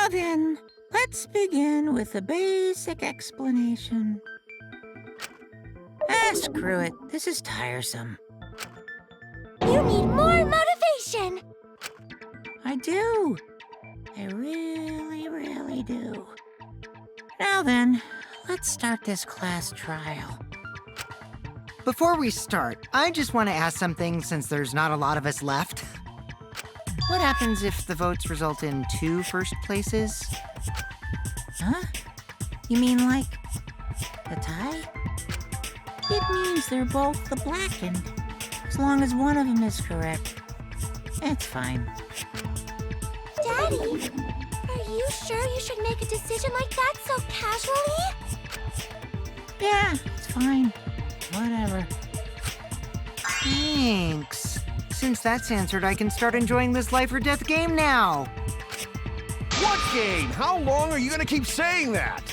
Now then, let's begin with a basic explanation. Screw it. This is tiresome. You need more motivation! I do. I really, really do. Now then, let's start this class trial. Before we start, I just want to ask something since there's not a lot of us left. What happens if the votes result in 2 first places? Huh? You mean like a tie? It means they're both the blackened. As long as one of them is correct, it's fine. Daddy, are you sure you should make a decision like that so casually? Yeah, it's fine. Whatever. Thanks. Since that's answered, I can start enjoying this life or death game now. What game? How long are you gonna keep saying that?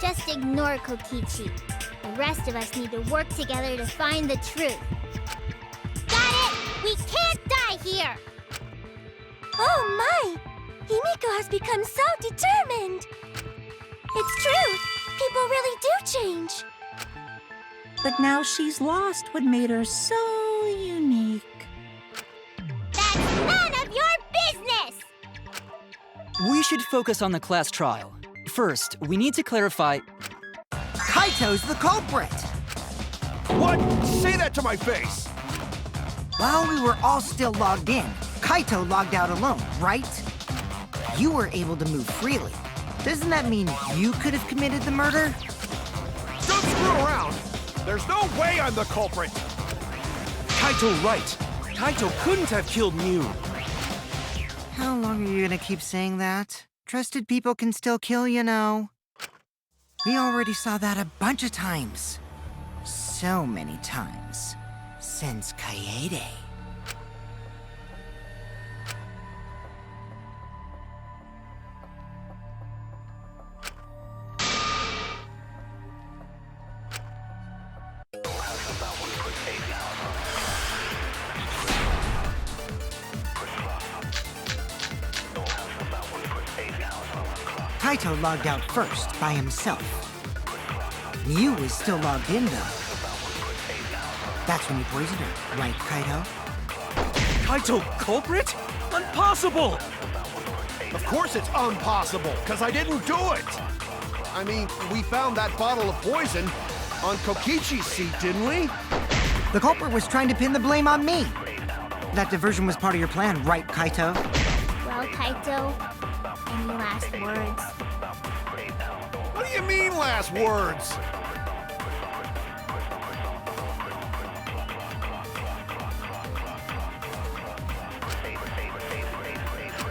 Just ignore Kokichi. The rest of us need to work together to find the truth. Got it! We can't die here! Oh my! Himiko has become so determined! It's true! People really do change! But now she's lost what made her so unique. That's none of your business! We should focus on the class trial. First, we need to clarify... Kaito's the culprit! What? Say that to my face! While we were all still logged in, Kaito logged out alone, right? You were able to move freely. Doesn't that mean you could have committed the murder? Don't screw around! There's no way I'm the culprit! Kaito right. Kaito couldn't have killed Mew. How long are you gonna keep saying that? Trusted people can still kill, you know. We already saw that a bunch of times. So many times. Since Kaede. Kaito logged out first, by himself. Mew was still logged in, though. That's when you poisoned her, right, Kaito? Kaito culprit? Impossible! Of course it's impossible, because I didn't do it! I mean, we found that bottle of poison on Kokichi's seat, didn't we? The culprit was trying to pin the blame on me. That diversion was part of your plan, right, Kaito? Well, Kaito, any last words? What do you mean, last words?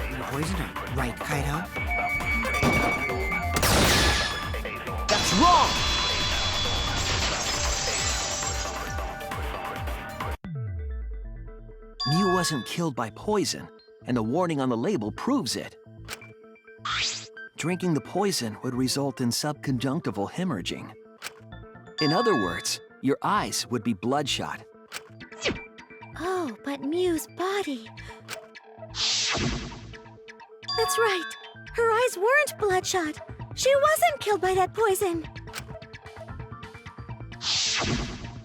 You poisoned her, right, Kaito? That's wrong! Mew wasn't killed by poison, and the warning on the label proves it. Drinking the poison would result in subconjunctival hemorrhaging. In other words, your eyes would be bloodshot. Oh, but Mew's body... That's right. Her eyes weren't bloodshot. She wasn't killed by that poison.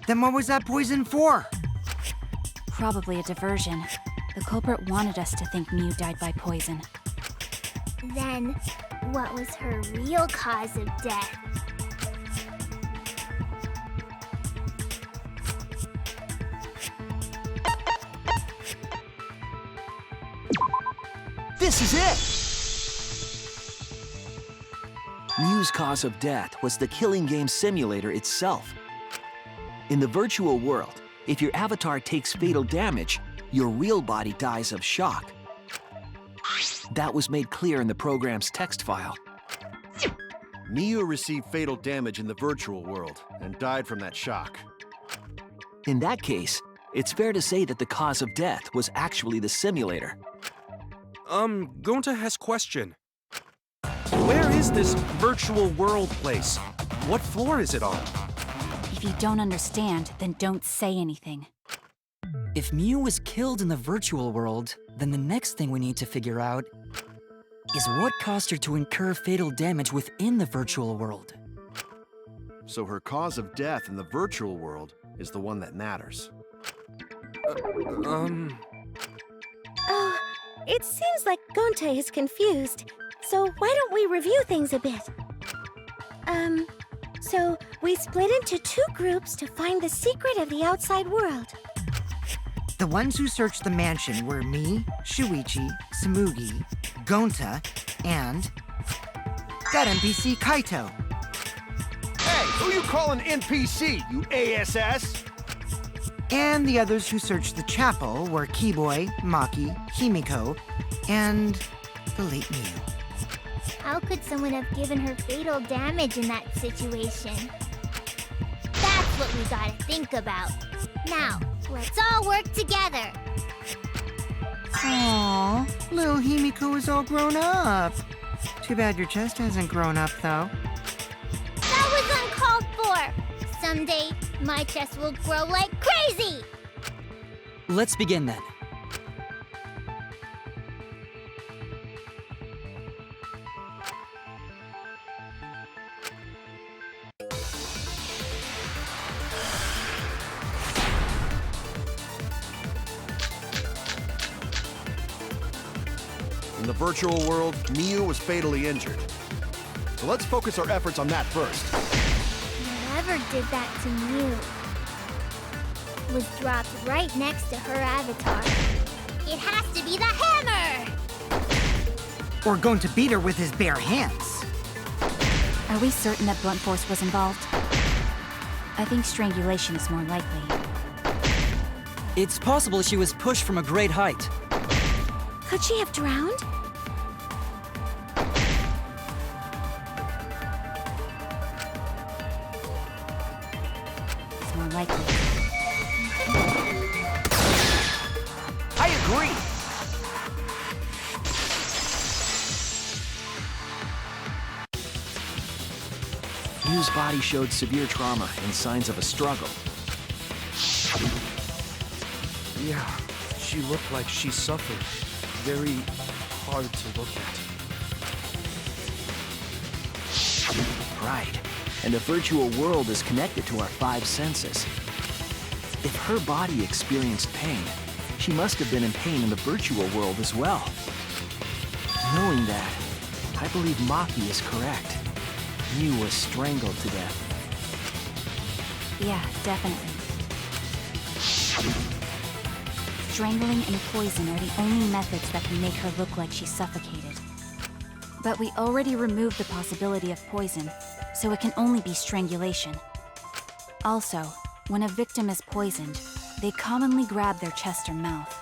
Then what was that poison for? Probably a diversion. The culprit wanted us to think Mew died by poison. Then, what was her real cause of death? This is it! Mew's cause of death was the killing game simulator itself. In the virtual world, if your avatar takes fatal damage, your real body dies of shock. That was made clear in the program's text file. Mew received fatal damage in the virtual world and died from that shock. In that case, it's fair to say that the cause of death was actually the simulator. Gonta has question. Where is this virtual world place? What floor is it on? If you don't understand, then don't say anything. If Mew was killed in the virtual world, then the next thing we need to figure out is what caused her to incur fatal damage within the virtual world. So her cause of death in the virtual world is the one that matters. Oh, it seems like Gonta is confused. So why don't we review things a bit? So we split into 2 groups to find the secret of the outside world. The ones who searched the mansion were me, Shuichi, Samugi, Gonta, and that NPC Kaito. Hey, who you calling NPC, you ASS? And the others who searched the chapel were Keyboy, Maki, Himiko, and the late Miu. How could someone have given her fatal damage in that situation? That's what we gotta think about. Now, let's all work together. Aww, little Himiko is all grown up. Too bad your chest hasn't grown up, though. That was uncalled for. Someday, my chest will grow like crazy. Let's begin then. In the virtual world, Miu was fatally injured. So let's focus our efforts on that first. Whoever did that to Mew was dropped right next to her avatar. It has to be the hammer! Or going to beat her with his bare hands. Are we certain that blunt force was involved? I think strangulation is more likely. It's possible she was pushed from a great height. Could she have drowned? It's more likely. I agree! Miu's body showed severe trauma and signs of a struggle. Yeah, she looked like she suffered. Very hard to look at. Right. And the virtual world is connected to our 5 senses. If her body experienced pain, she must have been in pain in the virtual world as well. Knowing that, I believe Maki is correct. Miu was strangled to death. Yeah, definitely. Strangling and poison are the only methods that can make her look like she's suffocated. But we already removed the possibility of poison, so it can only be strangulation. Also, when a victim is poisoned, they commonly grab their chest or mouth.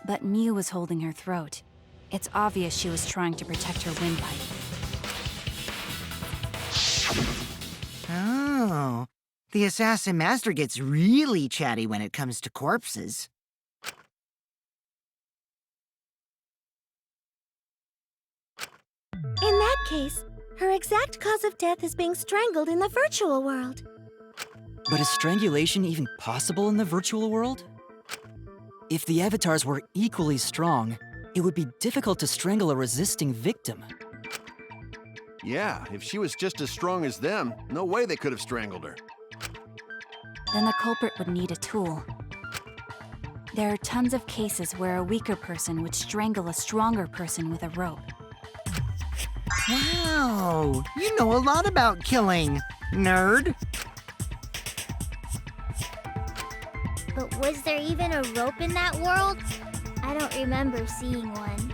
But Miu was holding her throat. It's obvious she was trying to protect her windpipe. Oh, the Assassin Master gets really chatty when it comes to corpses. In that case, her exact cause of death is being strangled in the virtual world. But is strangulation even possible in the virtual world? If the avatars were equally strong, it would be difficult to strangle a resisting victim. Yeah, if she was just as strong as them, no way they could have strangled her. Then the culprit would need a tool. There are tons of cases where a weaker person would strangle a stronger person with a rope. Wow, you know a lot about killing, nerd. But was there even a rope in that world? I don't remember seeing one.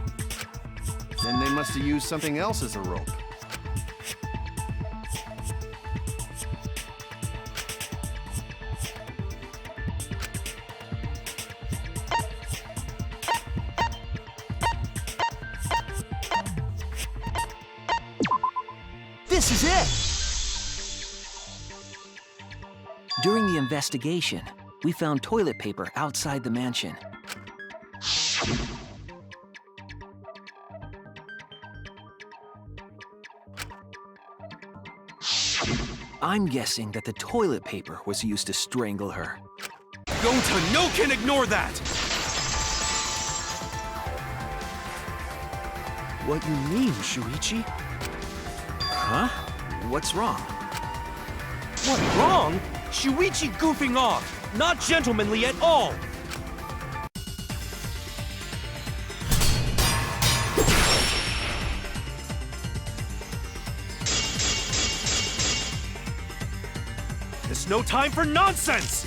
Then they must have used something else as a rope. This is it! During the investigation, we found toilet paper outside the mansion. I'm guessing that the toilet paper was used to strangle her. Gonta, no can ignore that! what you mean, Shuichi. Huh? What's wrong? What, wrong? Shuichi goofing off! Not gentlemanly at all! There's no time for nonsense!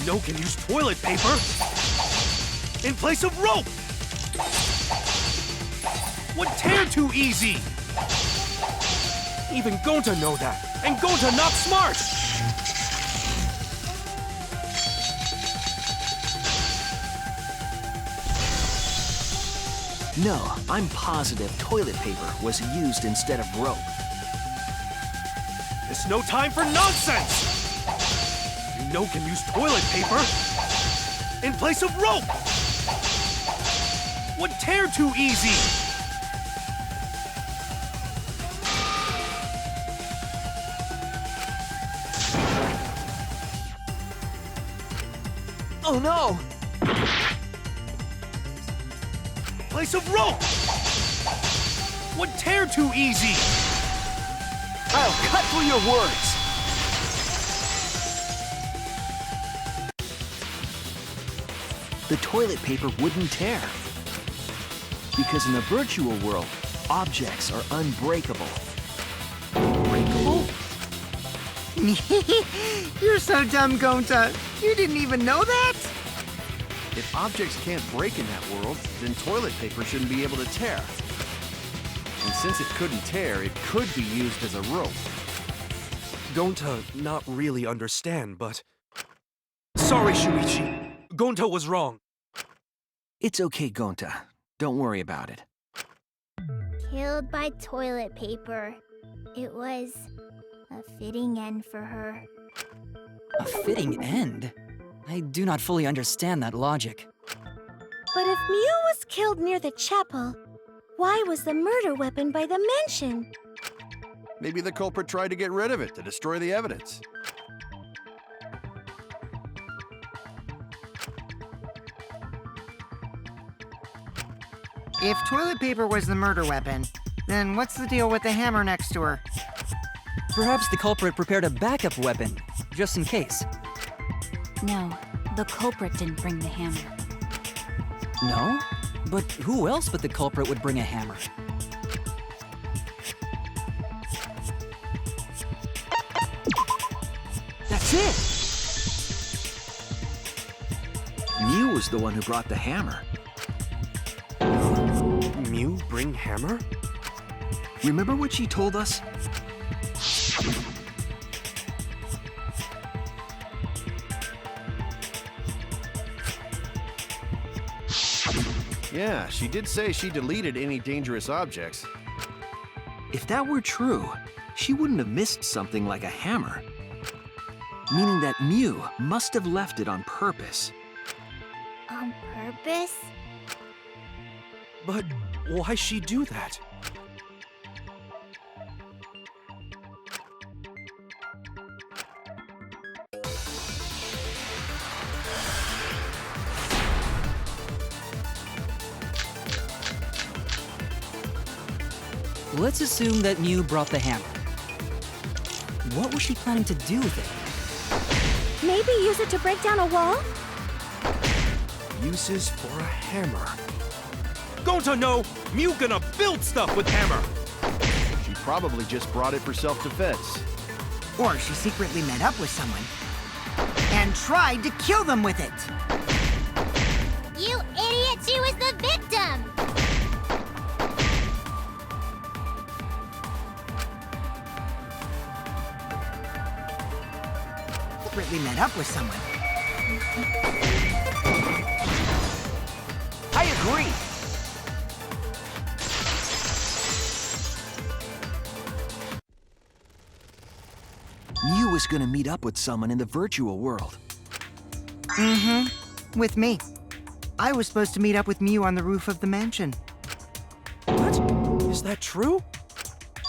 You can use toilet paper in place of rope! Would tear too easy! Even Gonta know that, and Gonta not smart! No, I'm positive toilet paper was used instead of rope. There's no time for nonsense! You can use toilet paper in place of rope! Would tear too easy! Oh no! Place of rope! Would tear too easy! I'll cut through your words! The toilet paper wouldn't tear. Because in the virtual world, objects are unbreakable. Unbreakable? You're so dumb, Gonta. You didn't even know that? If objects can't break in that world, then toilet paper shouldn't be able to tear. And since it couldn't tear, it could be used as a rope. Gonta not really understand, but... Sorry, Shuichi. Gonta was wrong. It's okay, Gonta. Don't worry about it. Killed by toilet paper. It was a fitting end for her. A fitting end? I do not fully understand that logic. But if Mew was killed near the chapel, why was the murder weapon by the mansion? Maybe the culprit tried to get rid of it to destroy the evidence. If toilet paper was the murder weapon, then what's the deal with the hammer next to her? Perhaps the culprit prepared a backup weapon, just in case. No, the culprit didn't bring the hammer. No? But who else but the culprit would bring a hammer? That's it! Mew was the one who brought the hammer. Mew bring hammer? Remember what she told us? Yeah, she did say she deleted any dangerous objects. If that were true, she wouldn't have missed something like a hammer. Meaning that Mew must have left it on purpose. On purpose? But why she do that? Let's assume that Mew brought the hammer. What was she planning to do with it? Maybe use it to break down a wall? Uses for a hammer. Gonta no! Mew gonna build stuff with hammer! She probably just brought it for self-defense. Or she secretly met up with someone and tried to kill them with it. You idiot! She was the victim! Secretly met up with someone. I agree! Mew was gonna meet up with someone in the virtual world. Mm-hmm. With me. I was supposed to meet up with Mew on the roof of the mansion. What? Is that true?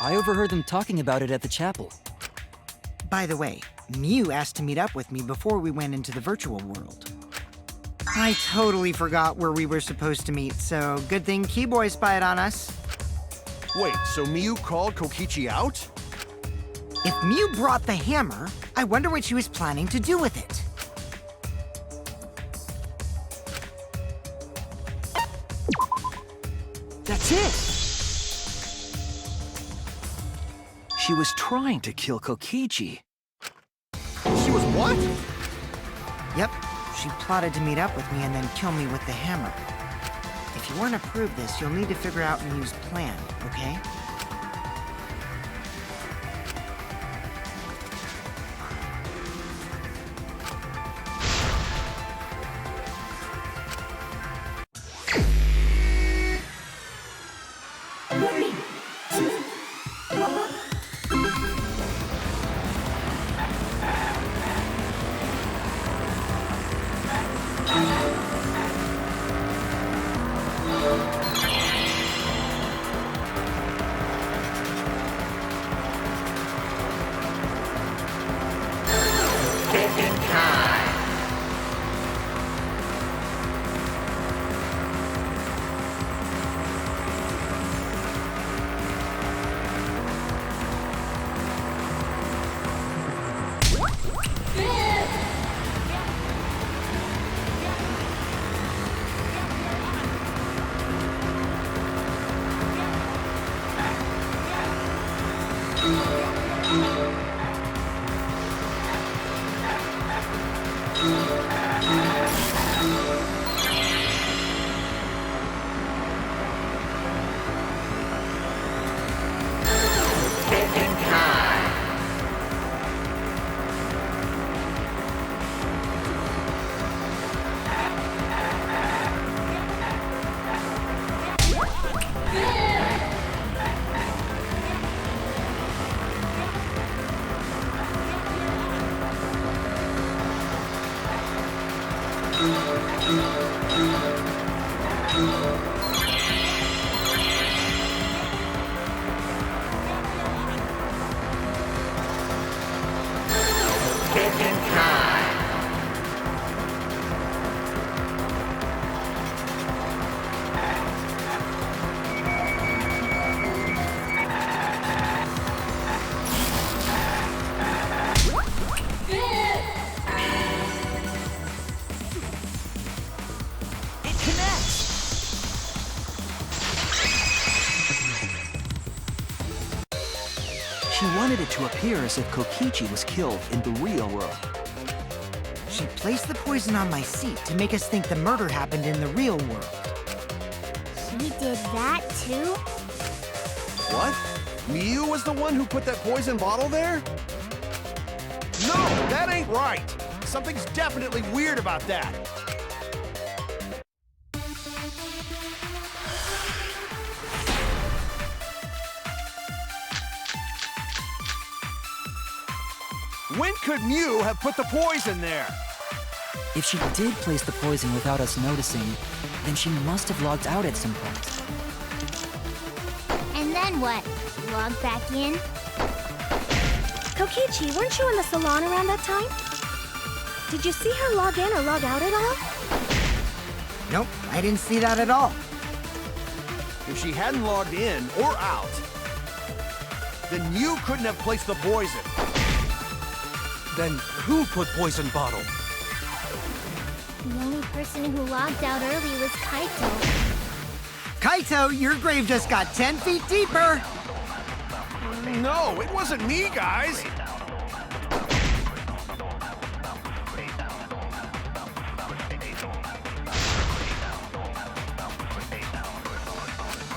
I overheard them talking about it at the chapel. By the way, Mew asked to meet up with me before we went into the virtual world. I totally forgot where we were supposed to meet, so good thing Keyboy spied on us. Wait, so Miu called Kokichi out? If Miu brought the hammer, I wonder what she was planning to do with it. That's it! She was trying to kill Kokichi. She was what? Yep, she plotted to meet up with me and then kill me with the hammer. If you want to prove this, you'll need to figure out Miu's plan, okay? She wanted it to appear as if Kokichi was killed in the real world. She placed the poison on my seat to make us think the murder happened in the real world. She did that too? What? Miu was the one who put that poison bottle there? No, that ain't right. Something's definitely weird about that. When could Miu have put the poison there? If she did place the poison without us noticing, then she must have logged out at some point. And then what? Log back in? Kokichi, weren't you in the salon around that time? Did you see her log in or log out at all? Nope, I didn't see that at all. If she hadn't logged in or out, then you couldn't have placed the poison. Then who put poison bottle? The only person who logged out early was Kaito. Kaito, your grave just got 10 feet deeper! No, it wasn't me, guys!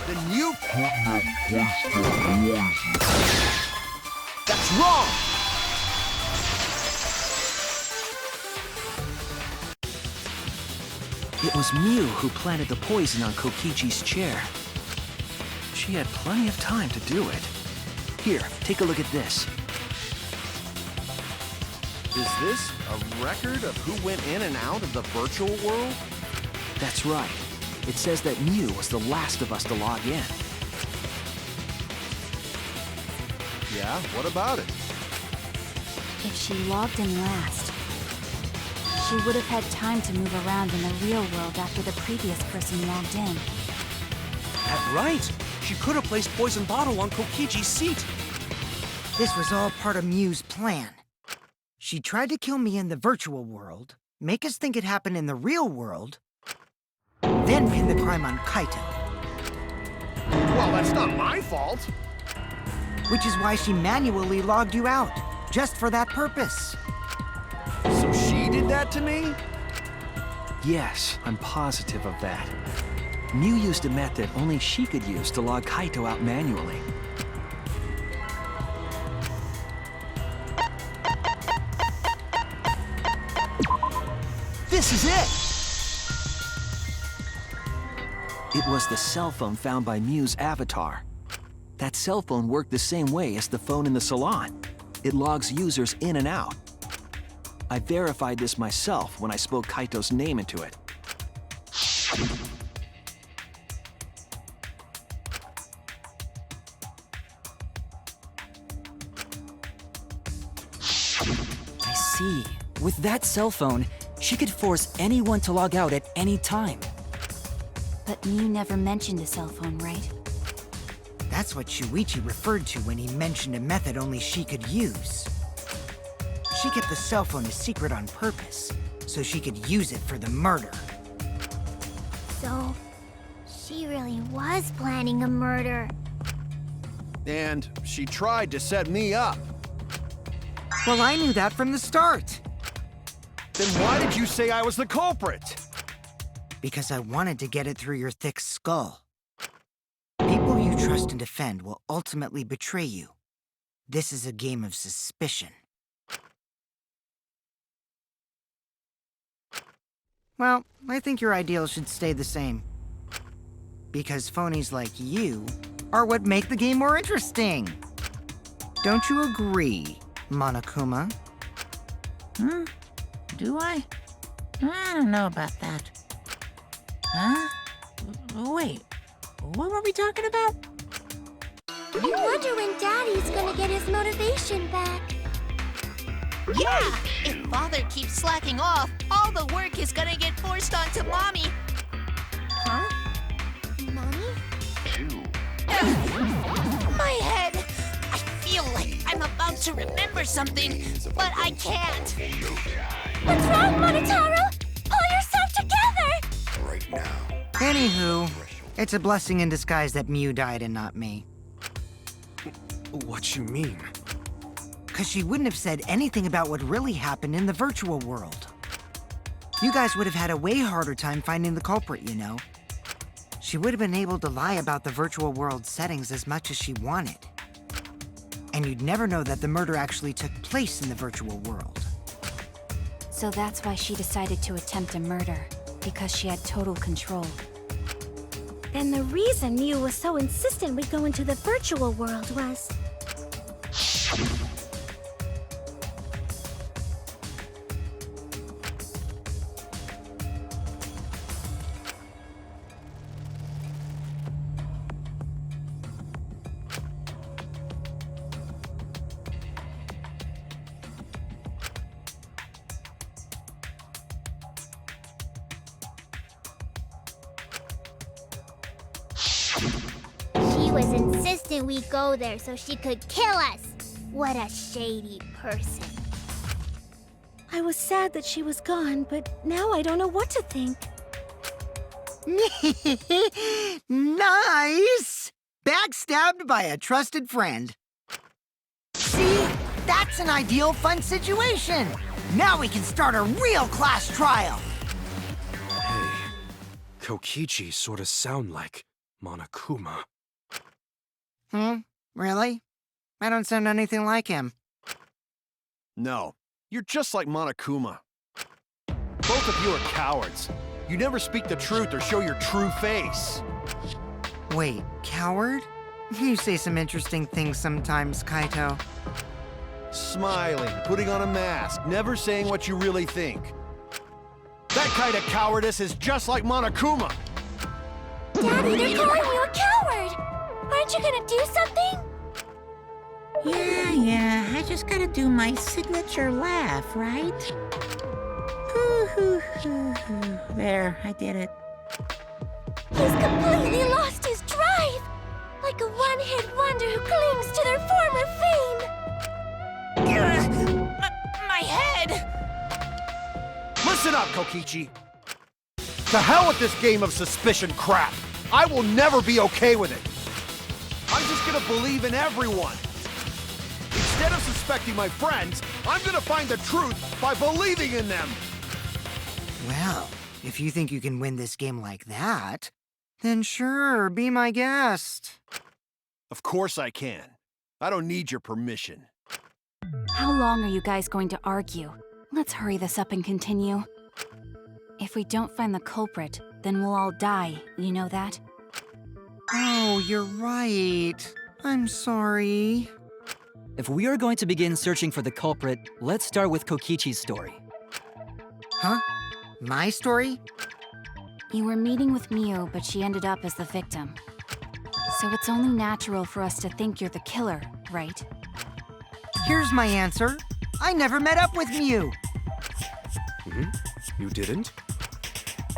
Then you couldn't have placed the poison. That's wrong! It was Miu who planted the poison on Kokichi's chair. She had plenty of time to do it. Here, take a look at this. Is this a record of who went in and out of the virtual world? That's right. It says that Miu was the last of us to log in. Yeah, what about it? If she logged in last, She would have had time to move around in the real world after the previous person logged in. That's right. She could have placed poison bottle on Kokichi's seat. This was all part of Mew's plan. She tried to kill me in the virtual world, make us think it happened in the real world, then pin the crime on Kaito. Well, that's not my fault. Which is why she manually logged you out, just for that purpose. So she did that to me? Yes, I'm positive of that. Mew used a method only she could use to log Kaito out manually. This is it! It was the cell phone found by Mew's avatar. That cell phone worked the same way as the phone in the salon. It logs users in and out. I verified this myself when I spoke Kaito's name into it. I see. With that cell phone, she could force anyone to log out at any time. But Mew never mentioned a cell phone, right? That's what Shuichi referred to when he mentioned a method only she could use. She kept the cell phone a secret on purpose, so she could use it for the murder. So, she really was planning a murder. And she tried to set me up. Well, I knew that from the start. Then why did you say I was the culprit? Because I wanted to get it through your thick skull. People you trust and defend will ultimately betray you. This is a game of suspicion. Well, I think your ideals should stay the same. Because phonies like you are what make the game more interesting. Don't you agree, Monokuma? Do I? I don't know about that. Huh? Wait, what were we talking about? I wonder when Daddy's gonna get his motivation back. Yeah! If Father keeps slacking off, all the work is gonna get forced onto Mommy. Huh? Mommy? My head! I feel like I'm about to remember something, but I can't. What's wrong, Monotaro? Pull yourself together! Anywho, it's a blessing in disguise that Mew died and not me. What you mean? Because she wouldn't have said anything about what really happened in the virtual world. You guys would have had a way harder time finding the culprit, you know. She would have been able to lie about the virtual world settings as much as she wanted. And you'd never know that the murder actually took place in the virtual world. So that's why she decided to attempt a murder, because she had total control. Then the reason Mew was so insistent we go into the virtual world was... She was insistent we go there so she could kill us. What a shady person. I was sad that she was gone, but now I don't know what to think. Nice! Backstabbed by a trusted friend. See? That's an ideal fun situation! Now we can start a real class trial! Hey, Kokichi sort of sound like Monokuma. Really? I don't sound anything like him. No, you're just like Monokuma. Both of you are cowards. You never speak the truth or show your true face. Wait, coward? You say some interesting things sometimes, Kaito. Smiling, putting on a mask, never saying what you really think. That kind of cowardice is just like Monokuma. Daddy, they're calling you a coward! Aren't you gonna do something? Yeah, I just gotta do my signature laugh, right? Whew. There, I did it. He's completely lost his drive! Like a one-hit wonder who clings to their former fame! My head! Listen up, Kokichi. To hell with this game of suspicion crap. I will never be okay with it. I'm just gonna believe in everyone. Instead of suspecting my friends, I'm gonna find the truth by believing in them. Well, if you think you can win this game like that, then sure, be my guest. Of course I can. I don't need your permission. How long are you guys going to argue? Let's hurry this up and continue. If we don't find the culprit, then we'll all die, you know that? Oh, you're right. I'm sorry. If we are going to begin searching for the culprit, let's start with Kokichi's story. Huh? My story? You were meeting with Miu, but she ended up as the victim. So it's only natural for us to think you're the killer, right? Here's my answer. I never met up with Miu. You didn't?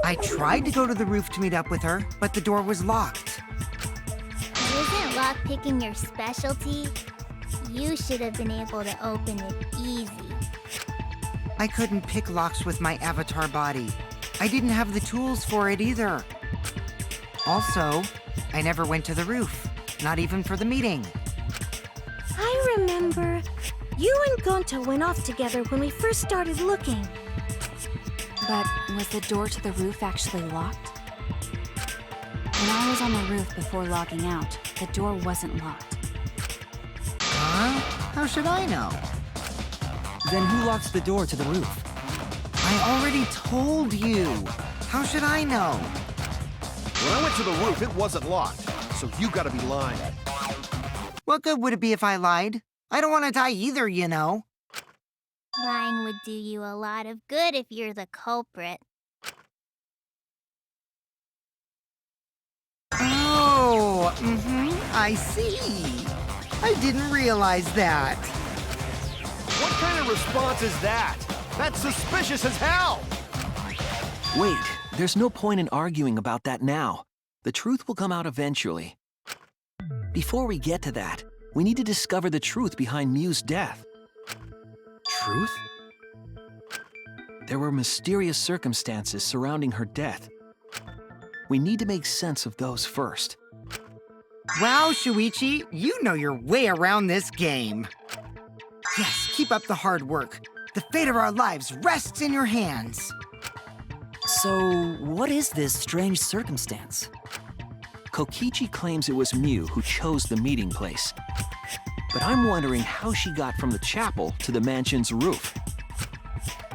I tried to go to the roof to meet up with her, but the door was locked. Isn't lockpicking your specialty? You should have been able to open it easy. I couldn't pick locks with my avatar body. I didn't have the tools for it either. Also, I never went to the roof, not even for the meeting. I remember you and Gonta went off together when we first started looking. But was the door to the roof actually locked? When I was on the roof before logging out, the door wasn't locked. Huh? How should I know? Then who locks the door to the roof? I already told you. How should I know? When I went to the roof, it wasn't locked. So you gotta be lying. What good would it be if I lied? I don't want to die either, you know. Lying would do you a lot of good if you're the culprit. Oh, I see. I didn't realize that. What kind of response is that? That's suspicious as hell! Wait, there's no point in arguing about that now. The truth will come out eventually. Before we get to that, we need to discover the truth behind Miu's death. Truth? There were mysterious circumstances surrounding her death. We need to make sense of those first. Wow, Shuichi, you know your way around this game. Yes, keep up the hard work. The fate of our lives rests in your hands. So, what is this strange circumstance? Kokichi claims it was Miu who chose the meeting place. But I'm wondering how she got from the chapel to the mansion's roof.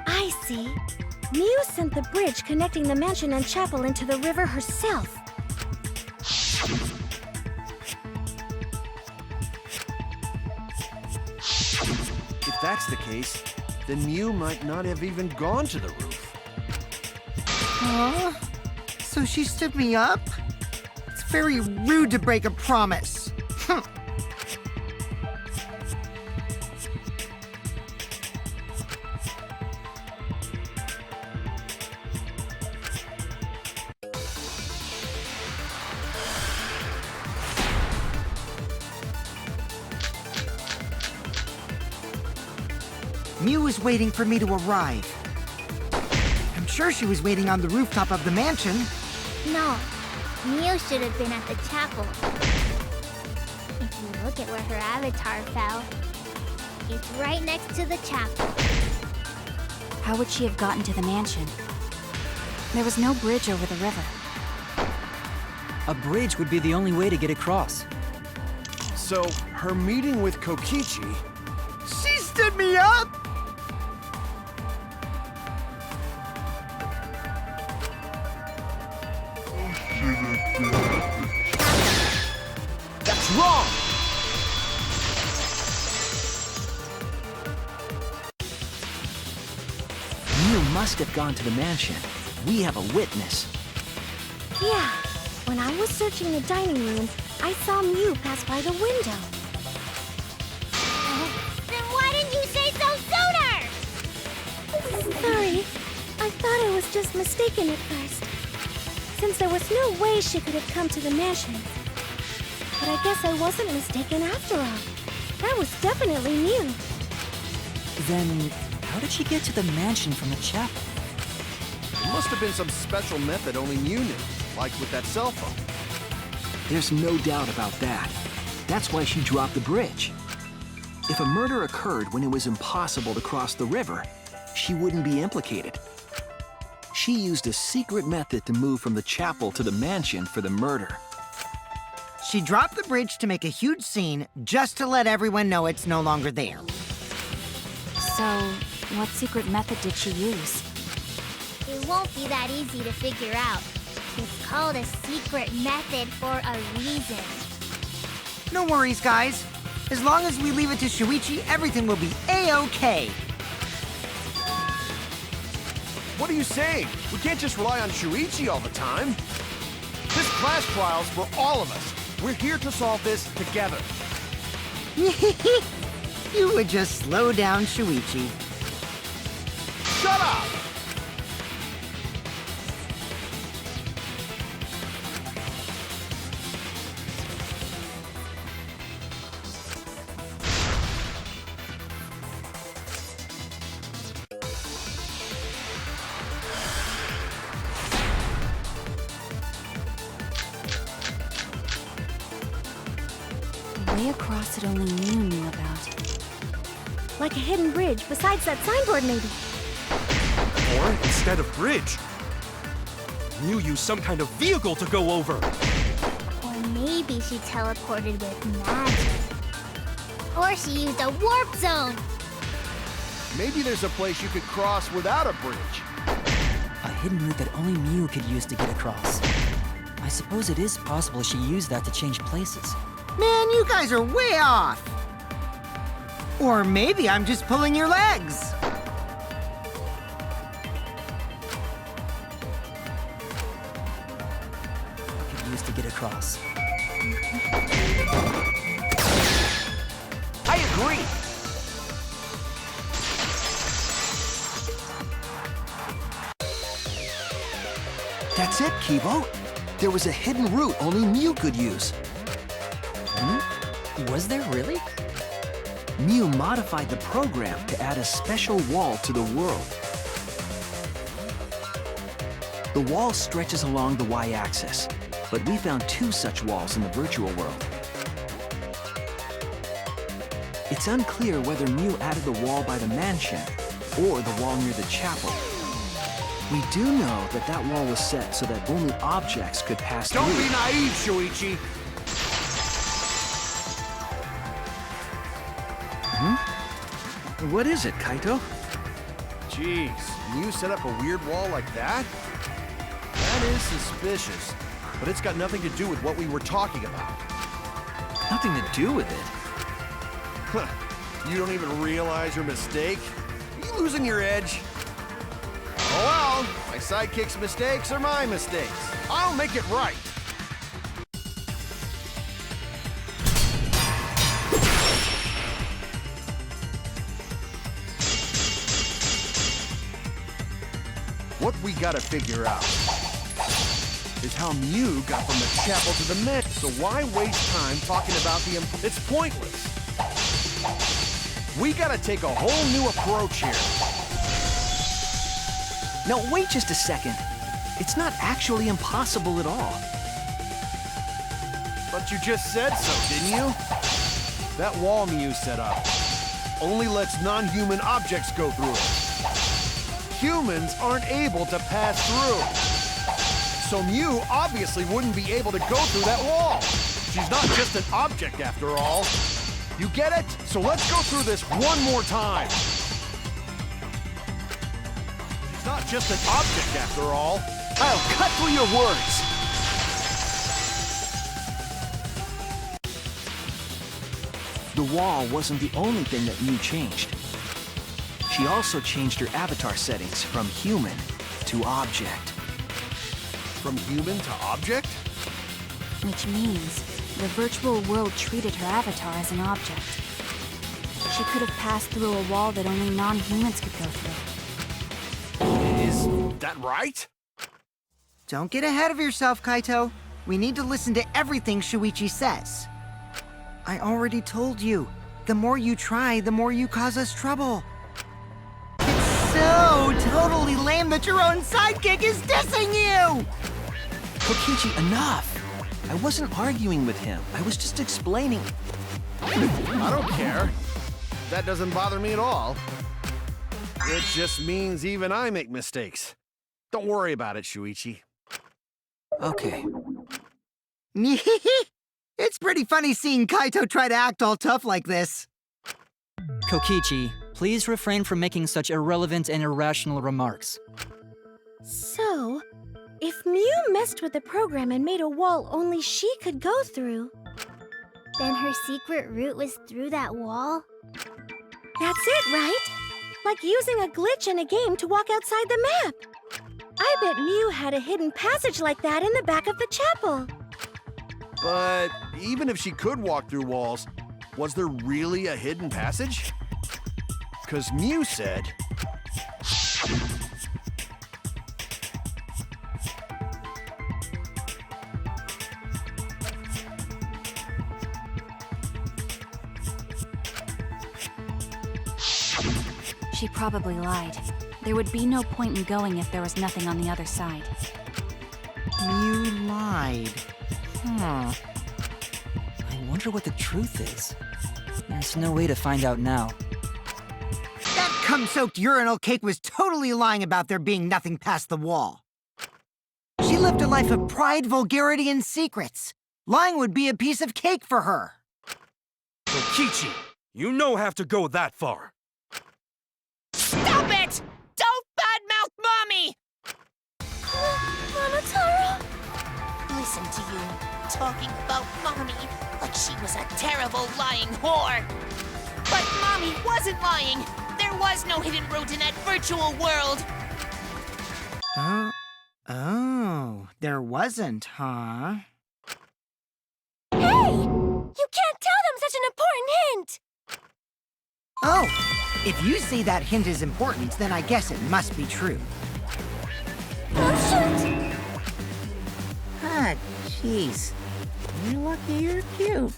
I see. Miu sent the bridge connecting the mansion and chapel into the river herself. If that's the case, then Miu might not have even gone to the roof. Huh? So she stood me up? It's very rude to break a promise. Miu was waiting for me to arrive. I'm sure she was waiting on the rooftop of the mansion. No, Miu should have been at the chapel. If you look at where her avatar fell, it's right next to the chapel. How would she have gotten to the mansion? There was no bridge over the river. A bridge would be the only way to get across. So, her meeting with Kokichi... She stood me up! That's wrong! Miu must have gone to the mansion. We have a witness. Yeah, when I was searching the dining room, I saw Miu pass by the window. Then why didn't you say so sooner? Sorry, I thought just mistaken at first, since there was no way she could have come to the mansion. But I guess I wasn't mistaken after all. That was definitely Mew. Then, how did she get to the mansion from the chapel? It must have been some special method only Mew knew, like with that cell phone. There's no doubt about that. That's why she dropped the bridge. If a murder occurred when it was impossible to cross the river, she wouldn't be implicated. She used a secret method to move from the chapel to the mansion for the murder. She dropped the bridge to make a huge scene just to let everyone know it's no longer there. So, what secret method did she use? It won't be that easy to figure out. It's called a secret method for a reason. No worries, guys. As long as we leave it to Shuichi, everything will be A-OK. What are you saying? We can't just rely on Shuichi all the time. This class trial's for all of us. We're here to solve this together. You would just slow down Shuichi. Shut up! Way across it only Mew knew about. Like a hidden bridge besides that signboard, maybe. Or, instead of bridge, Mew used some kind of vehicle to go over. Or maybe she teleported with magic. Or she used a warp zone. Maybe there's a place you could cross without a bridge. A hidden route that only Mew could use to get across. I suppose it is possible she used that to change places. Man, you guys are way off. Or maybe I'm just pulling your legs. Could use to get across. I agree! That's it, Kibo. There was a hidden route only Mew could use. Was there really? Mew modified the program to add a special wall to the world. The wall stretches along the y-axis, but we found 2 such walls in the virtual world. It's unclear whether Mew added the wall by the mansion or the wall near the chapel. We do know that that wall was set so that only objects could pass through. Don't be naive, Shuichi. What is it, Kaito? Jeez, Mew set up a weird wall like that? That is suspicious, but it's got nothing to do with what we were talking about. Nothing to do with it. Huh, you don't even realize your mistake? Are you losing your edge? Oh well, my sidekick's mistakes are my mistakes. I'll make it right. What we gotta figure out is how Mew got from the chapel to the mansion. So why waste time talking about it's pointless. We gotta take a whole new approach here. Now, wait just a second. It's not actually impossible at all. But you just said so, didn't you? That wall Mew set up only lets non-human objects go through it. Humans aren't able to pass through. So Mew obviously wouldn't be able to go through that wall. She's not just an object after all. You get it? So let's go through this one more time. She's not just an object after all. I'll cut through your words. The wall wasn't the only thing that Mew changed. She also changed her avatar settings from human to object. From human to object? Which means the virtual world treated her avatar as an object. She could have passed through a wall that only non-humans could go through. Is That right? Don't get ahead of yourself, Kaito. We need to listen to everything Shuichi says. I already told you, the more you try, the more you cause us trouble. It's so totally lame that your own sidekick is dissing you! Kokichi, enough! I wasn't arguing with him. I was just explaining. I don't care. That doesn't bother me at all. It just means even I make mistakes. Don't worry about it, Shuichi. Okay. It's pretty funny seeing Kaito try to act all tough like this. Kokichi, please refrain from making such irrelevant and irrational remarks. So, if Mew messed with the program and made a wall only she could go through, Then her secret route was through that wall? that's it, right? Like using a glitch in a game to walk outside the map. I bet Mew had a hidden passage like that in the back of the chapel. But even if she could walk through walls, was there really a hidden passage? 'Cause Mew said... She probably lied. There would be no point in going if there was nothing on the other side. Mew lied. I wonder what the truth is. There's no way to find out now. That cum-soaked urinal cake was totally lying about there being nothing past the wall. She lived a life of pride, vulgarity, and secrets. Lying would be a piece of cake for her. Kokichi, you no have to go that far. Stop it! Don't badmouth Mommy! Mama Taro? Listen to you, talking about Mommy like she was a terrible lying whore. But Mommy wasn't lying. There was no hidden route in that virtual world. Oh, there wasn't, huh? Hey! You can't tell them such an important hint! Oh, if you say that hint is important, then I guess it must be true. Oh, shoot! Ah, jeez. You're lucky you're cute.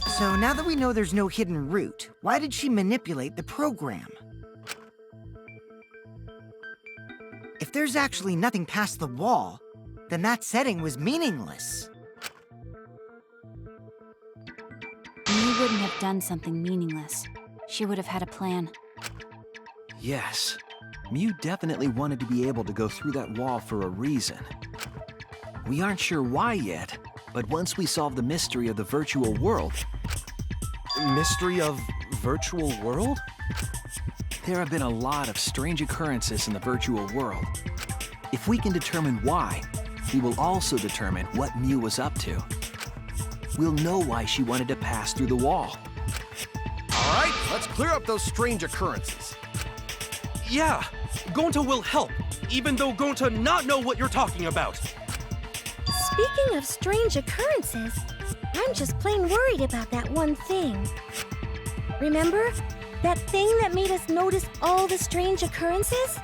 So now that we know there's no hidden route, why did she manipulate the program? If there's actually nothing past the wall, then that setting was meaningless. Mew wouldn't have done something meaningless. She would have had a plan. Yes. Mew definitely wanted to be able to go through that wall for a reason. We aren't sure why yet, but once we solve the mystery of the virtual world... Mystery of virtual world? There have been a lot of strange occurrences in the virtual world. If we can determine why, we will also determine what Mew was up to. We'll know why she wanted to pass through the wall. All right, let's clear up those strange occurrences. Yeah, Gonta will help, even though Gonta not know what you're talking about. Speaking of strange occurrences, I'm just plain worried about that one thing. Remember? That thing that made us notice all the strange occurrences?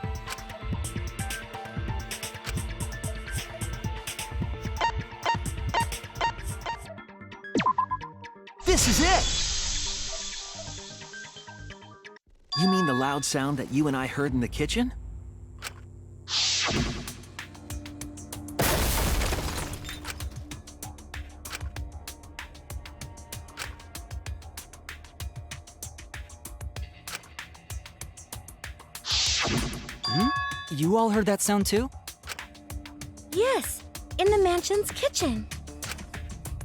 This is it! You mean the loud sound that you and I heard in the kitchen? You all heard that sound too? Yes, in the mansion's kitchen.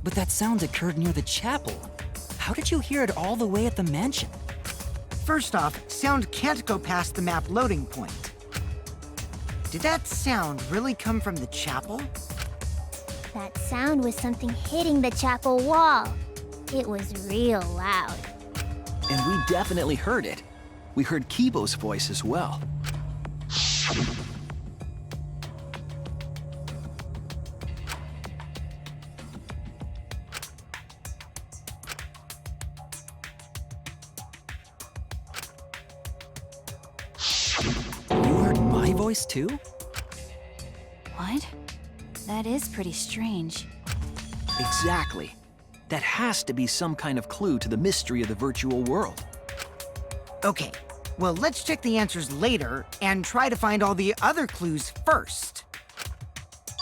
But that sound occurred near the chapel. How did you hear it all the way at the mansion? First off, sound can't go past the map loading point. Did that sound really come from the chapel? That sound was something hitting the chapel wall. It was real loud. And we definitely heard it. We heard Kibo's voice as well. voice too? What? That is pretty strange. Exactly. That has to be some kind of clue to the mystery of the virtual world. Okay, well, let's check the answers later and try to find all the other clues first.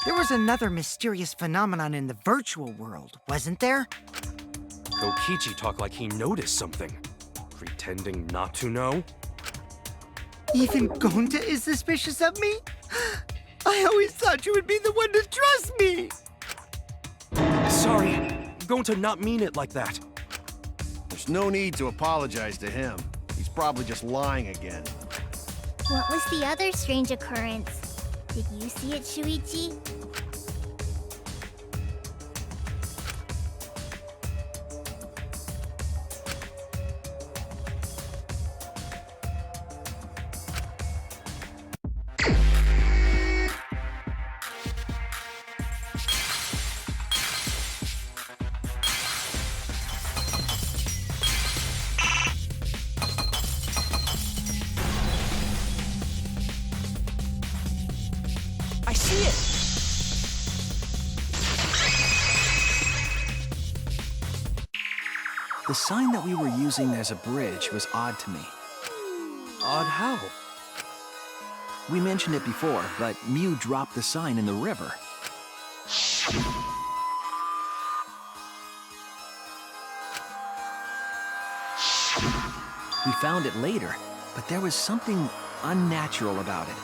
There was another mysterious phenomenon in the virtual world, wasn't there? Kokichi talked like he noticed something. Pretending not to know? Even Gonta is suspicious of me? I always thought you would be the one to trust me! Sorry, going to not mean it like that. There's no need to apologize to him. He's probably just lying again. What was the other strange occurrence? Did you see it, Shuichi? I see it! The sign that we were using as a bridge was odd to me. Odd how? We mentioned it before, but Mew dropped the sign in the river. We found it later, but there was something unnatural about it.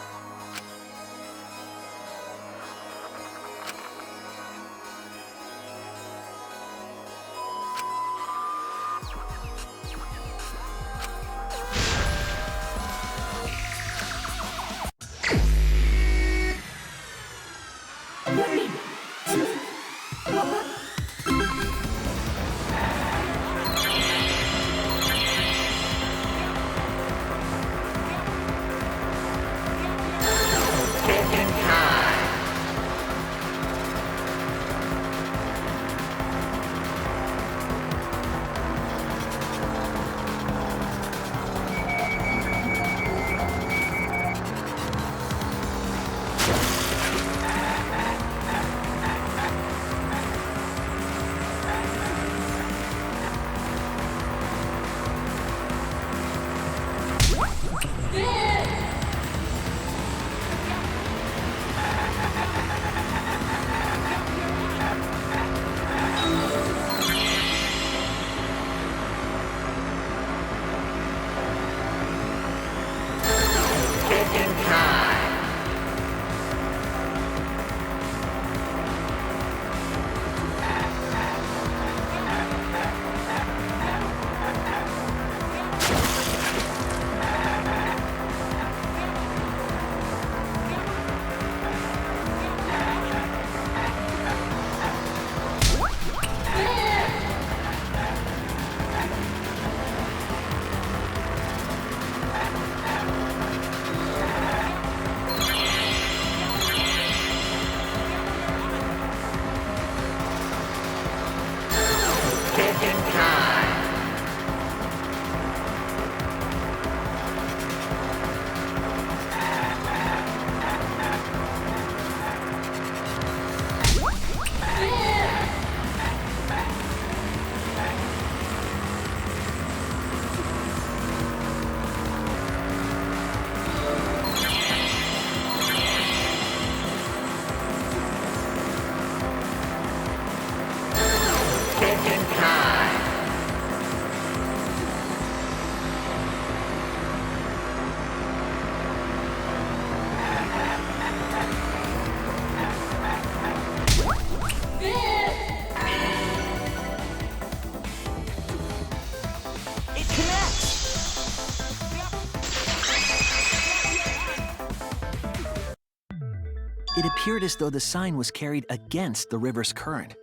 It appeared as though the sign was carried against the river's current.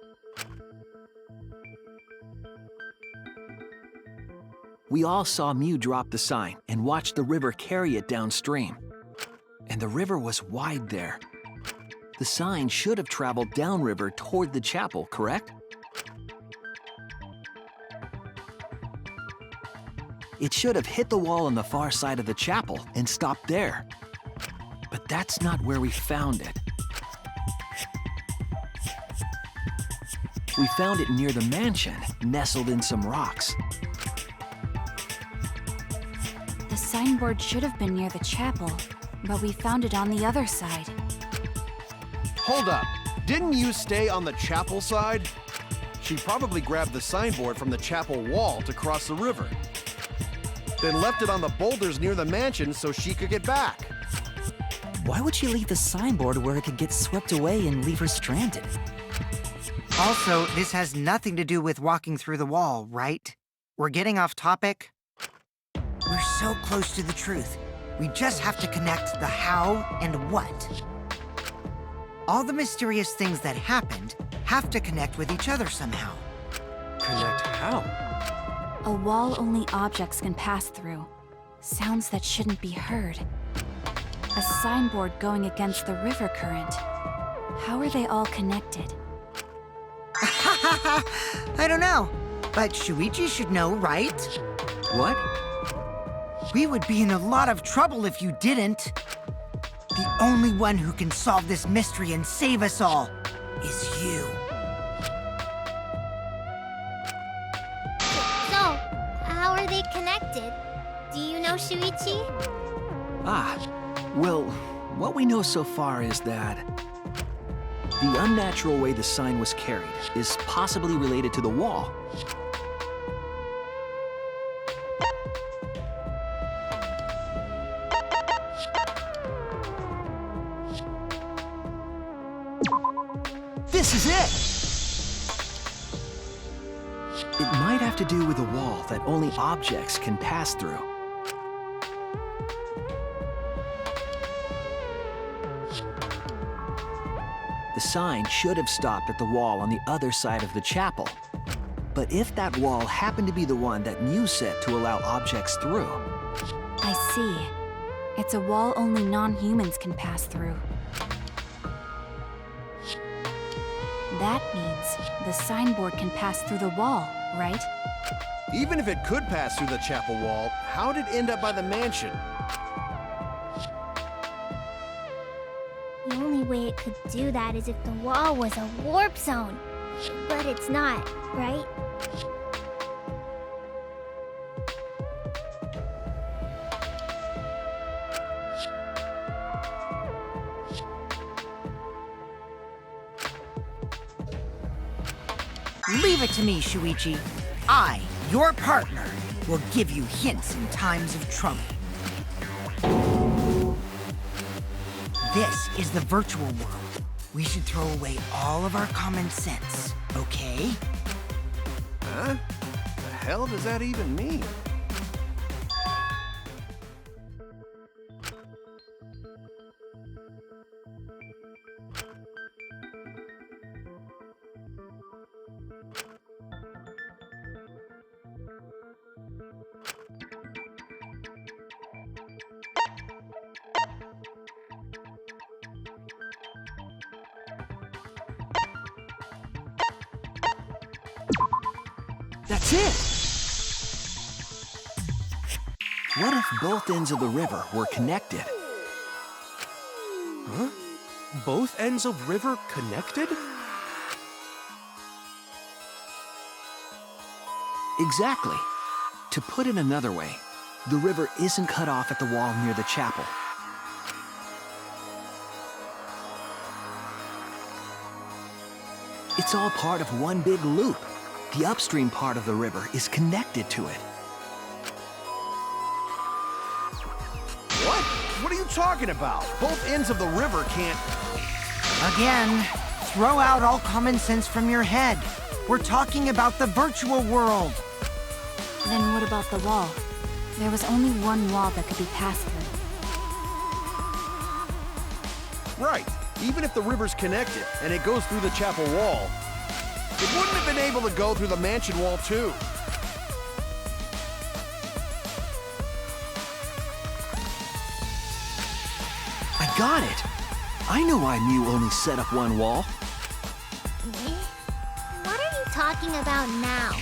We all saw Mew drop the sign and watched the river carry it downstream. And the river was wide there. The sign should have traveled downriver toward the chapel, correct? It should have hit the wall on the far side of the chapel and stopped there. But that's not where we found it. We found it near the mansion, nestled in some rocks. The signboard should have been near the chapel, but we found it on the other side. Hold up. Didn't you stay on the chapel side? She probably grabbed the signboard from the chapel wall to cross the river. Then left it on the boulders near the mansion so she could get back. Why would she leave the signboard where it could get swept away and leave her stranded? Also, this has nothing to do with walking through the wall, right? We're getting off topic. We're so close to the truth. We just have to connect the how and what. All the mysterious things that happened have to connect with each other somehow. Connect how? A wall only objects can pass through. Sounds that shouldn't be heard. A signboard going against the river current. How are they all connected? I don't know, but Shuichi should know, right? What? We would be in a lot of trouble if you didn't. The only one who can solve this mystery and save us all is you. So, how are they connected? Do you know, Shuichi? Well, what we know so far is that the unnatural way the sign was carried is possibly related to the wall. This is it! It might have to do with a wall that only objects can pass through. The sign should have stopped at the wall on the other side of the chapel. But if that wall happened to be the one that Mew set to allow objects through, I see. It's a wall only non-humans can pass through. That means the signboard can pass through the wall, right? Even if it could pass through the chapel wall, how did it end up by the mansion? The only way it could do that is if the wall was a warp zone. But it's not, right? Leave it to me, Shuichi. I, your partner, will give you hints in times of trouble. This is the virtual world. We should throw away all of our common sense, okay? Huh? The hell does that even mean? that's it! What if both ends of the river were connected? Huh? Both ends of river connected? Exactly. To put it another way, the river isn't cut off at the wall near the chapel. It's all part of one big loop. The upstream part of the river is connected to it. What? What are you talking about? Both ends of the river can't... Again, throw out all common sense from your head. We're talking about the virtual world. Then what about the wall? There was only one wall that could be passed through. Right. Even if the river's connected and it goes through the chapel wall, it wouldn't have been able to go through the mansion wall, too. I got it! I know why Mew only set up one wall. What are you talking about now?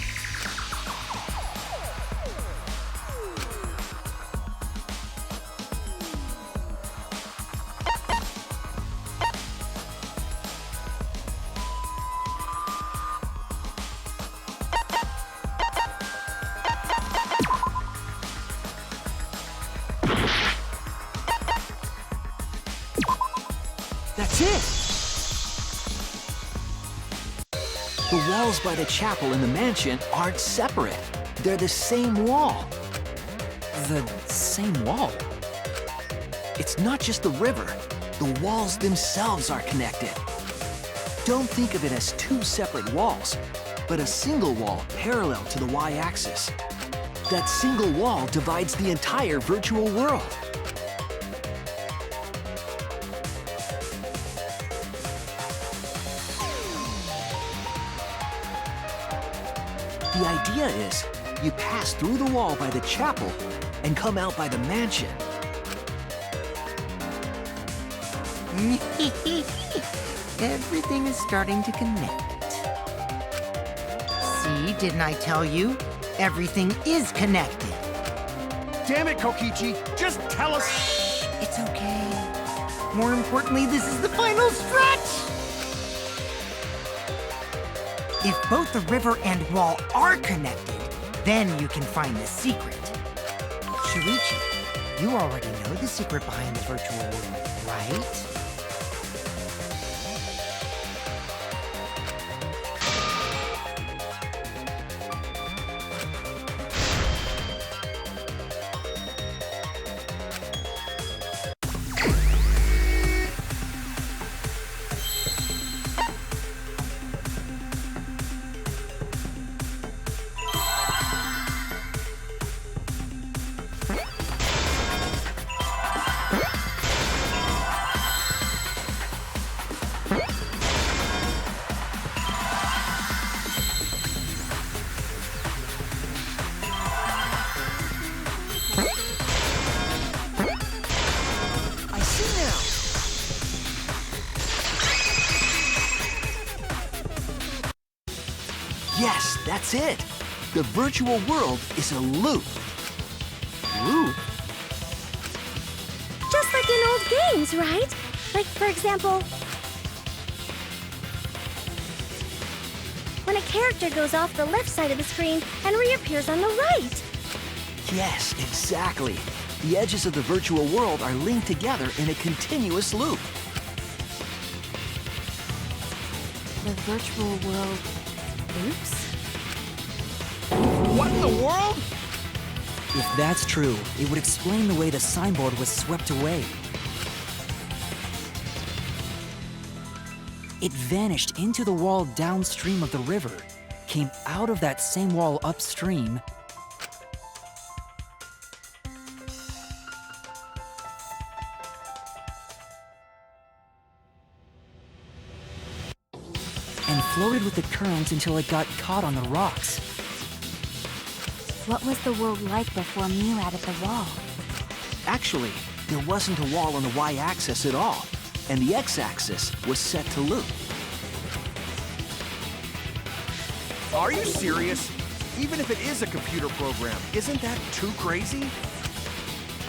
That's it! The walls by the chapel and the mansion aren't separate. They're the same wall. The same wall? It's not just the river. The walls themselves are connected. Don't think of it as two separate walls, but a single wall parallel to the y-axis. That single wall divides the entire virtual world. The idea is, you pass through the wall by the chapel and come out by the mansion. Everything is starting to connect. See, didn't I tell you? Everything is connected. Damn it, Kokichi! Just tell us! It's okay. More importantly, this is the final stretch! If both the river and wall are connected, then you can find the secret. Shuichi, you already know the secret behind the virtual world, right? Yes, that's it. The virtual world is a loop. Loop? Just like in old games, right? Like, for example, when a character goes off the left side of the screen and reappears on the right. Yes, exactly. The edges of the virtual world are linked together in a continuous loop. The virtual world loops? What in the world? If that's true, it would explain the way the signboard was swept away. It vanished into the wall downstream of the river, came out of that same wall upstream, and floated with the current until it got caught on the rocks. What was the world like before Mew added the wall? Actually, there wasn't a wall on the y-axis at all, and the x-axis was set to loop. Are you serious? Even if it is a computer program, isn't that too crazy?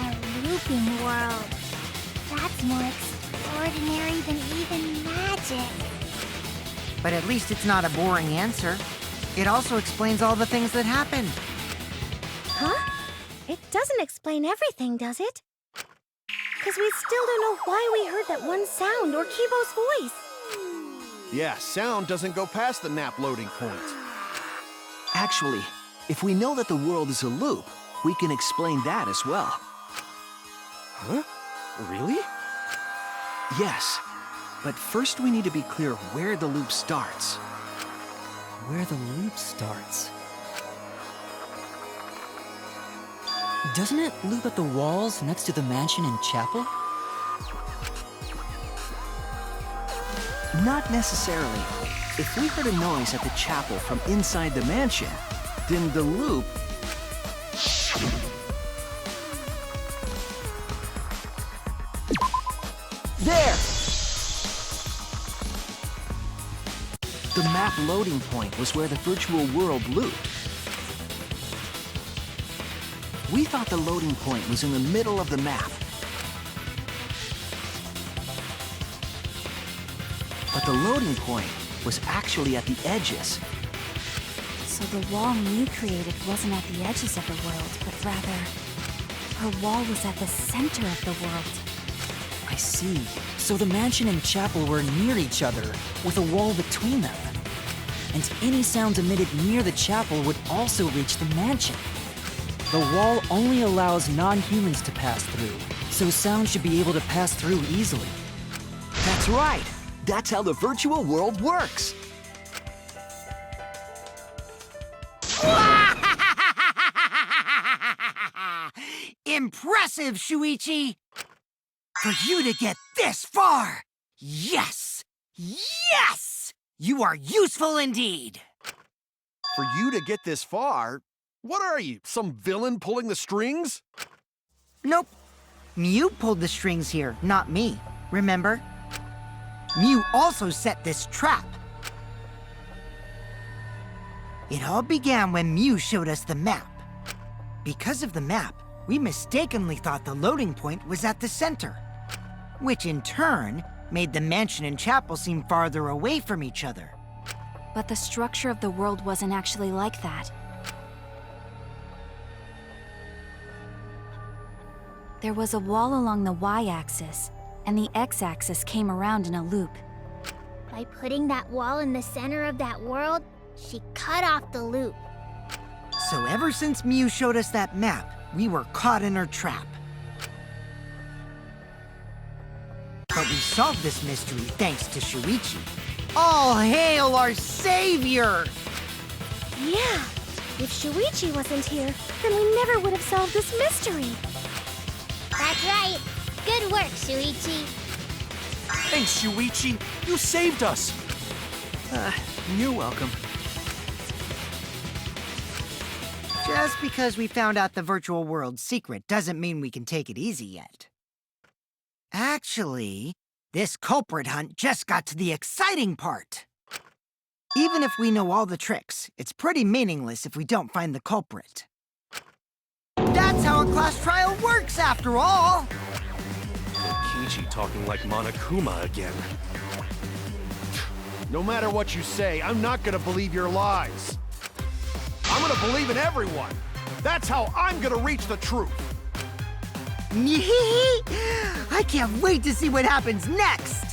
A looping world. That's more extraordinary than even magic. But at least it's not a boring answer. It also explains all the things that happened. Huh? It doesn't explain everything, does it? Because we still don't know why we heard that one sound or Kibo's voice. Yeah, sound doesn't go past the map loading point. Actually, if we know that the world is a loop, we can explain that as well. Huh? Really? Yes, but first we need to be clear where the loop starts. Where the loop starts. Doesn't it loop at the walls next to the mansion and chapel? Not necessarily. If we heard a noise at the chapel from inside the mansion, then the loop... There! The map loading point was where the virtual world looped. We thought the loading point was in the middle of the map. But the loading point was actually at the edges. So the wall Mew created wasn't at the edges of the world, but rather, her wall was at the center of the world. I I see. So the mansion and chapel were near each other, with a wall between them. And any sounds emitted near the chapel would also reach the mansion. The wall only allows non-humans to pass through, so sound should be able to pass through easily. That's right. That's how the virtual world works. Impressive, Shuichi! For you to get this far! Yes! Yes! You are useful indeed! For you to get this far? What are you, some villain pulling the strings? Nope. Mew pulled the strings here, not me. Remember? Mew also set this trap. It all began when Mew showed us the map. Because of the map, we mistakenly thought the loading point was at the center, which in turn made the mansion and chapel seem farther away from each other. But the structure of the world wasn't actually like that. There was a wall along the y-axis, and the x-axis came around in a loop. By putting that wall in the center of that world, she cut off the loop. So ever since Mew showed us that map, we were caught in her trap. But we solved this mystery thanks to Shuichi. All hail our savior! Yeah, if Shuichi wasn't here, then we never would have solved this mystery. That's right. Good work, Shuichi. Thanks, Shuichi. You saved us. You're welcome. Just because we found out the virtual world's secret doesn't mean we can take it easy yet. Actually, this culprit hunt just got to the exciting part. Even if we know all the tricks, it's pretty meaningless if we don't find the culprit. That's how a class trial works, after all! Kokichi talking like Monokuma again. No matter what you say, I'm not gonna believe your lies. I'm gonna believe in everyone. That's how I'm gonna reach the truth. I can't wait to see what happens next!